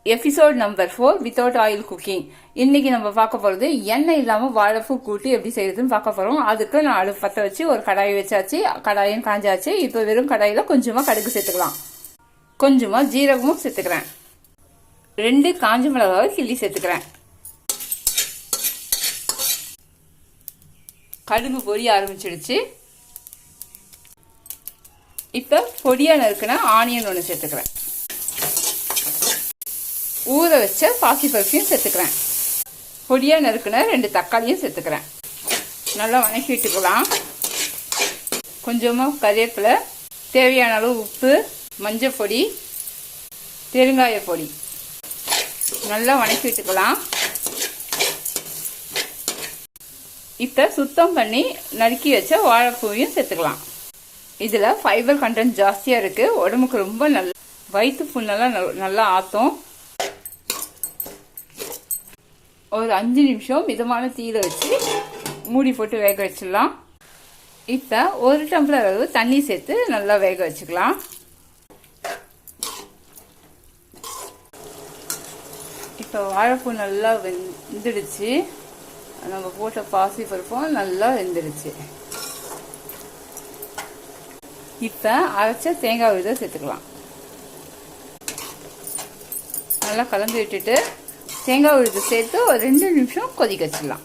Episode number 4 without oil cooking. இன்னைக்கு நம்ம பார்க்க போறது எண்ணெய் இல்லாம வாழைப்பூ கூட்டு எப்படி செய்யறதுன்னு பார்க்க போறோம். அதுக்கு நான் அடுப்பு பற்ற வச்சு ஒரு கடாயை வச்சாச்சு. கடாயும் காஞ்சாச்சு. இப்போ வெறும் கடாயில கொஞ்சமா கடுகு சேர்த்துக்கலாம், கொஞ்சமா ஜீரகமும் சேர்த்துக்கிறேன், 2 காஞ்ச மிளகாவை கிள்ளி சேர்த்துக்கிறேன். கடுகு பொரிய ஆரம்பிச்சிடுச்சு. இப்ப பொடியா நறுக்குன ஆனியன் ஒன்று சேர்த்துக்கிறேன். ஊற வச்ச பாசிப்பருப்பையும் சேர்த்துக்கிறேன். பொடியா நறுக்குன 2 தக்காளியும் சேர்த்துக்கிறேன். நல்லா வணக்கி விட்டுக்கலாம். கொஞ்சமா கறிவேப்பிலை, தேவையான அளவு உப்பு, மஞ்சள் பொடி, பெருங்காய பொடி நல்லா வணக்கி விட்டுக்கலாம். இப்ப சுத்தம் பண்ணி நறுக்கி வச்ச வாழைப்பூவையும் சேர்த்துக்கலாம். இதுல ஃபைபர் கண்டென்ட் ஜாஸ்தியா இருக்கு. உடம்புக்கு ரொம்ப நல்ல, வயிற்று புண்ணெல்லாம் நல்லா ஆத்தும். ஒரு 5 நிமிஷம் மிதமான தீயில வச்சு மூடி போட்டு வேக வச்சிடலாம். இப்போ 1 டம்ளர் அளவு தண்ணி சேர்த்து நல்லா வேக வச்சுக்கலாம். இப்போ வாழைப்பூ நல்லா வெந்துடுச்சு. நம்ம போட்ட பாசி பருப்பும் நல்லா வெந்துடுச்சு. இப்போ அரைச்ச தேங்காய் விதை சேர்த்துக்கலாம். நல்லா கலந்து விட்டுட்டு தேங்காய் விழுது சேர்த்து ஒரு 2 நிமிஷம் கொதிக்க வச்சிடலாம்.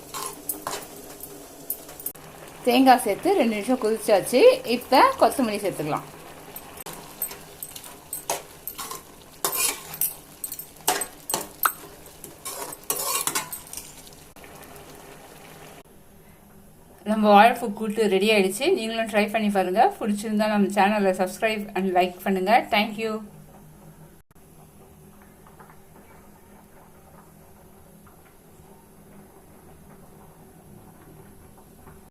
தேங்காய் சேர்த்து 2 நிமிஷம் கொதிச்சாச்சு. இப்போ கொத்தமல்லி சேர்த்துக்கலாம். நம்ம வாழைப்பூ கூட்டு ரெடி ஆயிடுச்சு. நீங்களும் ட்ரை பண்ணி பாருங்க. பிடிச்சிருந்தா நம்ம சேனலை சப்ஸ்கிரைப் அண்ட் லைக் பண்ணுங்க. தேங்க்யூ.